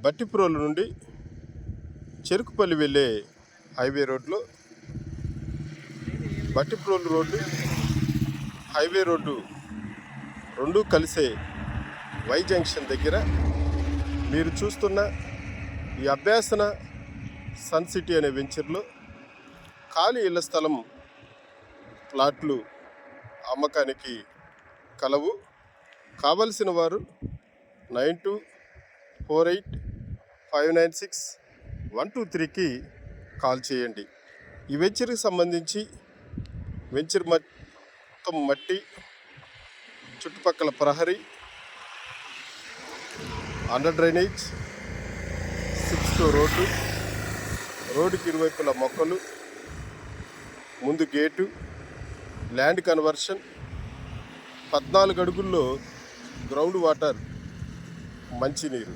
బట్టిప్రోలు నుండి చెరుకుపల్లి వెళ్ళే హైవే రోడ్లో బట్టిప్రోలు రోడ్డు హైవే రోడ్డు రెండు కలిసే వై జంక్షన్ దగ్గర మీరు చూస్తున్న ఈ అభ్యాసన సన్ సిటీ అనే వెంచర్లో ఖాళీ ఇళ్ల స్థలం ప్లాట్లు అమ్మకానికి కలవు. కావలసిన వారు 9248596123కి కాల్ చేయండి. ఈ వెంచర్కి సంబంధించి వెంచర్ మొత్తం మట్టి, చుట్టుపక్కల ప్రహరీ, అండర్ డ్రైనేజ్, 6 రోడ్డుకి ఇరువైపుల మొక్కలు, ముందు గేటు, ల్యాండ్ కన్వర్షన్, 14 అడుగుల్లో గ్రౌండ్ వాటర్, మంచినీరు.